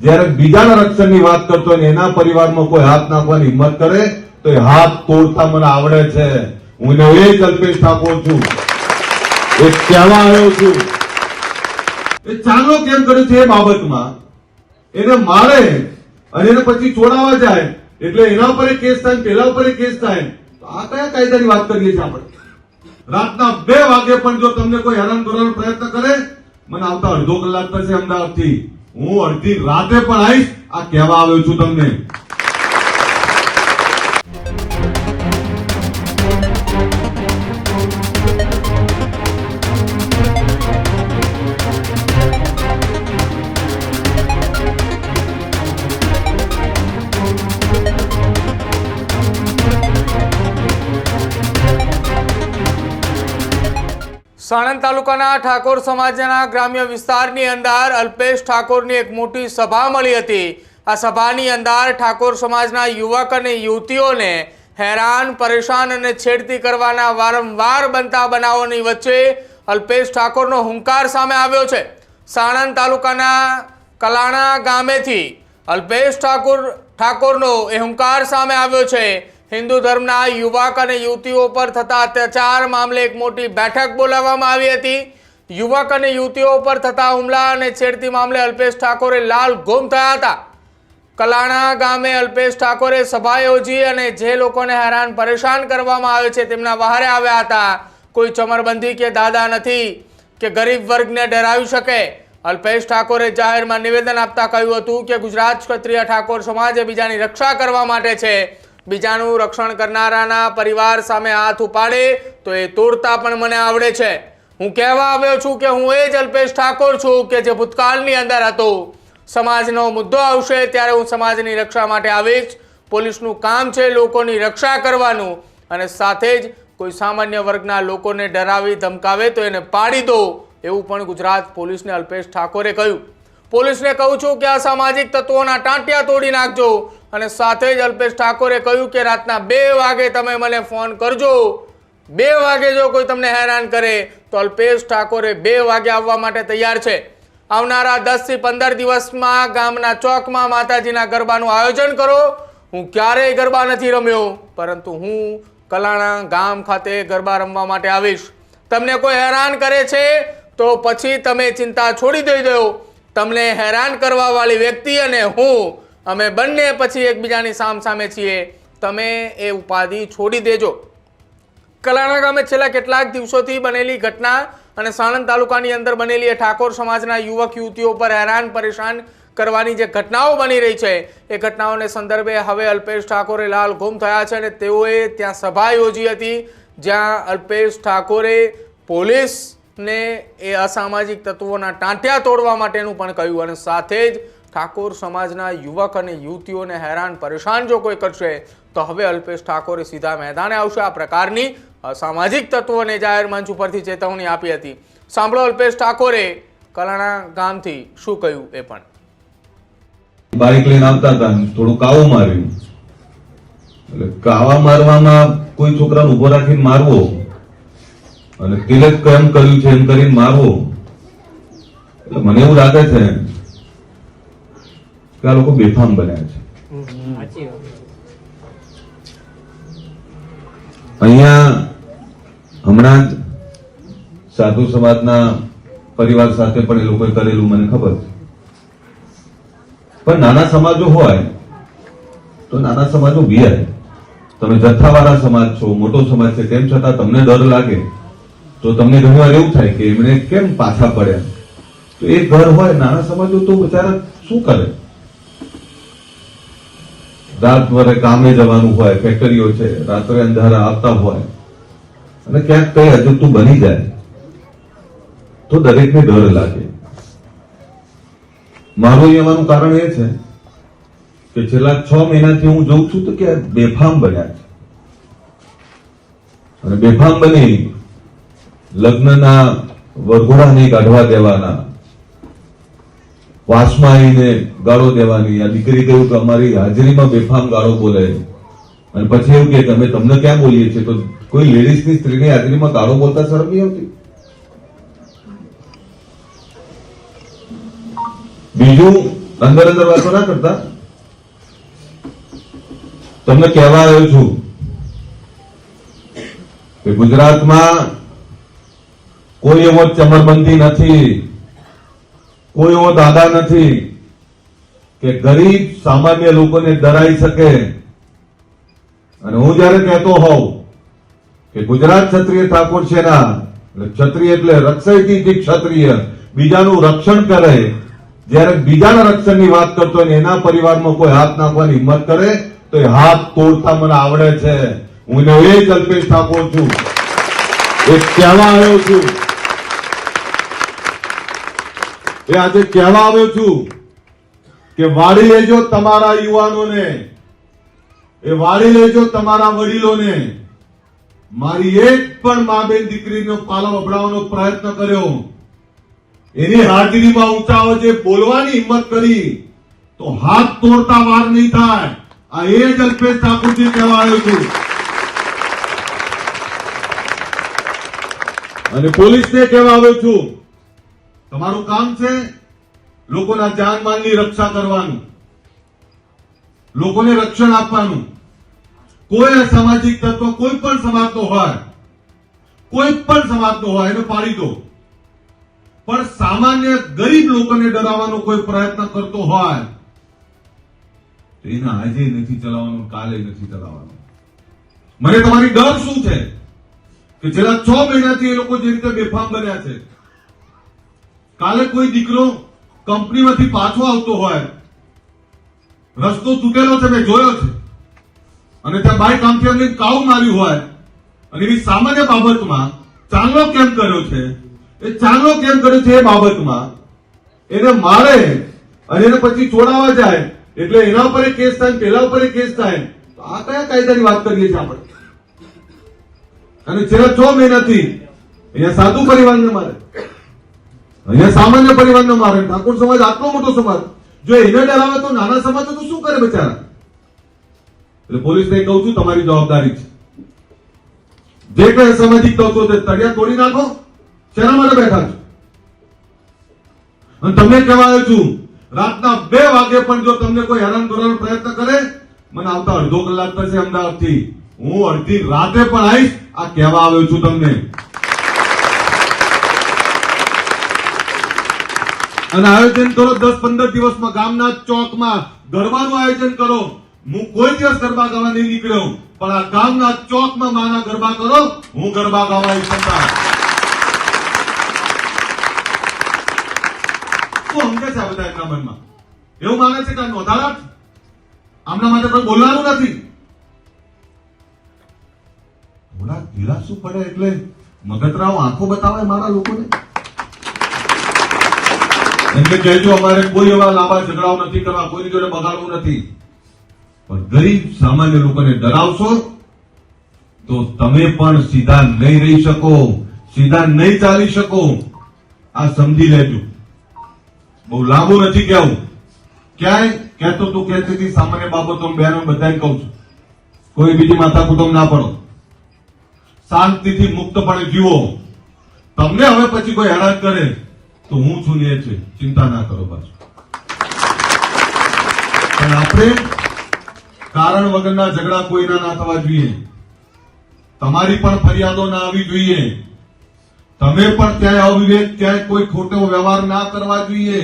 જ્યારે બીજાના રક્ષણની વાત કરતો હોય ને એના પરિવારમાં કોઈ હાથ નાખવાની હિંમત કરે તો એ હાથ તોડતા મને આવડે છે. હું એ જ અલ્પેશ ઠાકોર છું, એ કહેવા આવ્યો છું. એ ચાલો કેમ કર્યું છે એ બાબતમાં એને મારે અને એને પછી છોડાવવા જાય એટલે એના પર કેસ થાય, પેલા ઉપર કેસ થાય. આ કયા કાયદાની વાત કરીએ છીએ આપણે? રાતના 2 વાગે પણ જો તમને કોઈ હેરાન કરવાનો પ્રયત્ન કરે, મને આવતા અડધો કલાક થશે અમદાવાદથી, હું અડધી રાતે પણ આવીશ. આ કહેવા આવ્યો છું તમને. સાણંદ તાલુકાના ઠાકોર સમાજના ગ્રામ્ય વિસ્તારની અંદર અલ્પેશ ઠાકોરની એક મોટી સભા મળી હતી. આ સભાની અંદર ઠાકોર સમાજના યુવક અને યુવતીઓને હેરાન, પરેશાન અને છેડતી કરવાના વારંવાર બનતા બનાવોની વચ્ચે અલ્પેશ ઠાકોરનો હુંકાર સામે આવ્યો છે. સાણંદ તાલુકાના કલાણા ગામેથી અલ્પેશ ઠાકોરનો એ હુંકાર સામે આવ્યો છે. હિન્દુ ધર્મના યુવક અને યુવતીઓ પર થતા અત્યાચાર મામલે એક મોટી બેઠક બોલાવવામાં આવી હતી. યુવક અને યુવતીઓ પર થતા હુમલા અને છેડતી મામલે અલ્પેશ ઠાકોરે લાલ ગુમ થયા હતા. કલાણા ગામે અલ્પેશ ઠાકોરે સભા યોજી અને જે લોકોને હેરાન પરેશાન કરવામાં આવે છે તેમના વહારે આવ્યા હતા. કોઈ ચમરબંધી કે દાદા નથી કે ગરીબ વર્ગને ડરાવી શકે. અલ્પેશ ઠાકોરે જાહેરમાં નિવેદન આપતા કહ્યું હતું કે ગુજરાત ક્ષત્રિય ઠાકોર સમાજે બીજાની રક્ષા કરવા માટે છે. બીજાનું રક્ષણ કરનારાના પરિવાર સામે હાથ ઉપાડે તો એ તોડતા પણ મને આવડે છે. હું કહેવા આવ્યો છું કે હું એ જ અલ્પેશ ઠાકોર છું કે જે ભૂતકાળની અંદર હતો. સમાજનો મુદ્દો આવશે ત્યારે હું સમાજની રક્ષા માટે આવીશ. પોલીસનું કામ છે લોકોની રક્ષા કરવાનું, અને સાથે જ કોઈ સામાન્ય વર્ગના લોકોને ડરાવી ધમકાવે તો એને પાડી દો, એવું પણ ગુજરાત પોલીસને અલ્પેશ ઠાકોરે કહ્યું. પોલીસને કહું છું કે અસામાજિક તત્વોના ટાંટિયા તોડી નાખજો. અને સાથે જ અલ્પેશ ઠાકોરે કહ્યું કે રાતના 2 વાગે તમે મને ફોન કરજો. 2 વાગે જો કોઈ તમને હેરાન કરે તો અલ્પેશ ઠાકોરે 2 વાગે આવવા માટે તૈયાર છે. આવનારા 10 થી 15 દિવસમાં ગામના ચોકમાં માતાજીના ગરબાનું આયોજન કરો. હું ક્યારેય ગરબા નથી રમ્યો, પરંતુ હું કલાણા ગામ ખાતે ગરબા રમવા માટે આવીશ. તમને કોઈ હેરાન કરે છે તો પછી તમે ચિંતા છોડી દેજો. તમને હેરાન કરવા વાળી વ્યક્તિ અને હું, અમે બંને પછી એકબીજાની સામસામે છીએ. તમે એ ઉપાધિ છોડી દેજો. કલાણા ગામે છેલ્લા કેટલાક દિવસોથી બનેલી ઘટના અને સાણંદ તાલુકાની અંદર બનેલી એ ઠાકોર સમાજના યુવક યુવતીઓ પર હેરાન પરેશાન કરવાની જે ઘટનાઓ બની રહી છે, એ ઘટનાઓને સંદર્ભે હવે અલ્પેશ ઠાકોરે લાલ ગુમ થયા છે. અને તેઓએ ત્યાં સભા યોજી હતી જ્યાં અલ્પેશ ઠાકોરે પોલીસને એ અસામાજિક તત્વોના ટાંટિયા તોડવા માટેનું પણ કહ્યું. અને સાથે જ ઠાકોર સમાજના યુવક અને યુવતીઓને હેરાન પરેશાન જો કોઈ કરશે તો હવે અલ્પેશ ઠાકોરે સીધા મેદાને આવશે. આ પ્રકારની અસામાજિક તત્વોને જાહેર મંચ ઉપરથી ચેતવણી આપી હતી. સાંભળો અલ્પેશ ઠાકોરે કલાણા ગામથી શું કહ્યું એ પણ. બાઇક લઈને આવતા હતા, થોડું કાવું માર્યું. એટલે કાવા મારવામાં કોઈ છોકરાને ઉભો રાખીને મારવો અને તિલક કેમ કર્યું છે એમ કરીને મારવો, એટલે મને એવું લાગે છે કે આ લોકો બેફામ બન્યા છે. અહીંયા હમણાં જ સાધુ સમાજના પરિવાર સાથે પણ એ લોકોએ કરેલું મને ખબર છે. પણ નાના સમાજો હોય તો નાના સમાજો બિયાય. તમે જથ્થાવાળા સમાજ છો, મોટો સમાજ છે, તેમ છતાં તમને ડર લાગે તો તમને ઘણીવાર એવું થાય કે એમણે કેમ પાછા પડ્યા. તો એ ઘર હોય, નાના સમાજો તો બિચારા શું કરે? રાત ભરે કામે જવાનું હોય, ફેક્ટરીઓ છે, રાત્રે અંધારા આવતા હોય અને ક્યાંક કઈ અજુગતું બની જાય તો દરેકને ડર લાગે. મારું કહેવાનું કારણ એ છે કે છેલ્લા 6 મહિનાથી હું જોઉં છું તો કે બેફામ બન્યા છે. અને બેફામ બની લગ્નના વરઘોડા નહીં કાઢવા દેવાના, વાસમાં આવીને ગાળો દેવાની. આ દીકરી કહ્યું કે અમારી હાજરીમાં બેફામ ગાળો બોલે, અને પછી એવું કે અમે તમને ક્યાં બોલીએ છીએ? તો કોઈ લેડીઝની સ્ત્રીની હાજરીમાં ગાળો બોલતા શરમ નહીં આવતી? બીજું, અંદર અંદર વાતો ના કરતા. તમને કહેવા આવ્યો છું કે ગુજરાતમાં કોઈ એવો ચમરબંધી નથી, કોઈ એવો દાદા નથી કે ગરીબ સામાન્ય લોકોને ડરાઈ શકે. અને હું જયારે કહેતો હોઉં કે ગુજરાત ક્ષત્રિય ઠાકોર સેના, ક્ષત્રિય એટલે રક્ષયથી ક્ષત્રિય, બીજાનું રક્ષણ કરે, જયારે બીજાના રક્ષણની વાત કરતો હોય ને એના પરિવારમાં કોઈ હાથ નાખવાની હિંમત કરે તો એ હાથ તોડતા મને આવડે છે. હું એ જ અલ્પેશ ઠાકોર છું, એ કહેવા આવ્યો છું, એ આજે કહેવા આવ્યો છું કે વાળી લેજો તમારા યુવાનોને, એ વાળી લેજો તમારા વડીલોને. મારી એક પણ મા બેન દીકરીનો પાલો અભડાવવાનો પ્રયત્ન કર્યો, એની હાજરીમાં ઊંચા અવાજે બોલવાની હિંમત કરી તો હાથ તોડતા વાર નહીં થાય. આ એ જ અલ્પેશ ઠાકોરજી કહેવા આવ્યો છું. અને પોલીસને કહેવા આવ્યો છું, તમારું કામ છે લોકોના જાનમાલની રક્ષા કરવાનું, લોકોને રક્ષણ આપવાનું. કોઈ અસામાજિક તત્વ કોઈ પણ સમાજનો હોય, કોઈ પણ સમાજનો હોય, એને પાડી દો. પણ સામાન્ય ગરીબ લોકોને ડરાવવાનો કોઈ પ્રયત્ન કરતો હોય તો એને આજે નથી ચલાવવાનું, કાલે નથી ચલાવવાનું. મને તમારી ડર શું છે કે છેલ્લા 6 મહિનાથી એ લોકો જે રીતે બેફામ બન્યા છે. કાલે કોઈ દીકરો કંપનીમાંથી પાછો આવતો હોય, રસ્તો તૂટેલો છે, મેં જોયો છે, અને ત્યાં બાઇક આમથી આમ કાઉ માર્યું હોય અને એવી સામાન્ય બાબતમાં ચાંગલો કેમ કર્યો છે, એ ચાંગલો કેમ કર્યો છે એ બાબતમાં એને મારે અને એને પછી છોડાવવા જાય એટલે એના ઉપર એક કેસ થાય, પેલા ઉપર એક કેસ થાય. તો આ કયા કાયદાની વાત કરીએ છીએ આપણે? અને છેલ્લા 6 મહિનાથી અહીંયા સાધુ પરિવારને મારે, અહીંયા સામાન્ય પરિવારને મારે. ઠાકોર સમાજ આટલો મોટો સમાજ, જો એને ડરાવે તો નાના સમાજ તો શું કરે બચારા? એટલે પોલીસને કહું છું, તમારી જવાબદારી છે. જે કઈ સામાજિક તત્વો તે તળિયા તોડી નાખો. શેના માટે બેઠા છો? અને તમને કહેવા આવ્યો છું, રાતના 2 વાગે પણ જો તમને કોઈ હેરાન કરવાનો પ્રયત્ન કરે, મને આવતા અડધો કલાક થશે અમદાવાદથી, હું અડધી રાતે પણ આવીશ. આ કહેવા આવ્યો છું તમને. અને આયોજન કરો 10-15 દિવસમાં, ગામના ચોકમાં ગરબાનું આયોજન કરો. હું કોઈ દિવસ ગરબા ગાવા નહીં નીકળ્યો, પણ આ ગામના ચોકમાં માના ગરબા કરો, હું ગરબા ગાવા આવી શકતા. શું સમજે છે આ બધા એમના મનમાં? એવું માને છે કે નોંધારા આમના માટે કોઈ બોલવાનું નથી. થોડા ધીરાસું પડે એટલે મગતરાવ આંખો બતાવે મારા લોકોને. એમને કહેજો અમારે કોઈ એવા લાંબા ઝઘડાઓ નથી કરવા, કોઈની જોડે બગાડવું નથી. પણ ગરીબ સામાન્ય લોકોને ડરાવશો તો તમે પણ સીધા નહીં રહી શકો, સીધા નહીં ચાલી શકો. આ સમજી લેજો. બહુ લાંબુ નથી કહેવું. ક્યાંય કહેતો તું કહેતી સામાન્ય બાબતો બહેનો બધાને કહું છું, કોઈ બીજી માથા કુટુંબ ના પડો, શાંતિથી મુક્તપણે જીવો. તમને હવે પછી કોઈ હેરાન કરે તો હું છું ને એ છે, ચિંતા ના કરો પાછું. પણ આપણે કારણ વગરના ઝઘડા કોઈના ના થવા જોઈએ. તમારી પણ ફરિયાદો ના આવવી જોઈએ. તમે પણ ક્યાંય અવિવેક, ક્યાંય કોઈ ખોટો વ્યવહાર ના કરવા જોઈએ.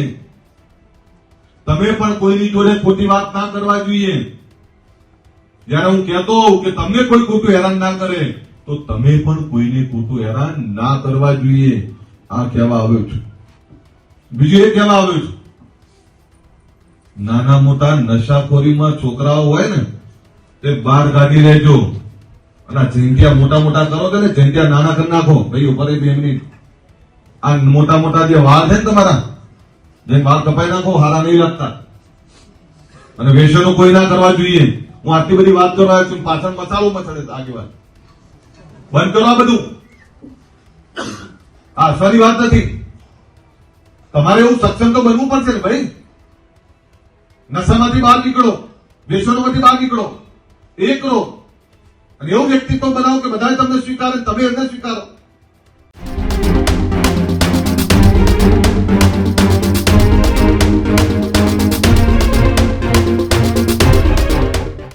તમે પણ કોઈની જોડે ખોટી વાત ના કરવા જોઈએ. જયારે હું કહેતો હોઉં કે તમને કોઈ ખોટું હેરાન ના કરે તો તમે પણ કોઈને ખોટું હેરાન ના કરવા જોઈએ. આ કહેવા આવ્યો છું. બીજું એ કહેવા આવ્યું છું, નાના મોટા નશાખોરીમાં છોકરાઓ હોય ને તે બહાર કાઢી લેજો. અને જંત્યા મોટા મોટા કરો છો ને, જંત્યા નાના કરી નાખો. ભાઈ ઉપર 2 મિનિટ. આ મોટા મોટા જે વાળ છે ને તમારા, જે વાળ કપાઈ નાખો, હારા નહીં લાગતા. અને વ્યસનો કોઈ ના કરવા જોઈએ. હું આટલી બધી વાત કરવા છું, પાછળ મસાલો મચડે છે આગેવાન. બંધ કરો આ બધું. આ હસવાની વાત નથી. તમારે એવું સક્ષમ તો બનવું પડશે ને ભાઈ. નશામાંથી બહાર નીકળો, વ્યસનોમાંથી બહાર નીકળો, એ કરો અને એવું વ્યક્તિત્વ બનાવો કે બધા તમને સ્વીકારે, તમે એમને સ્વીકારો.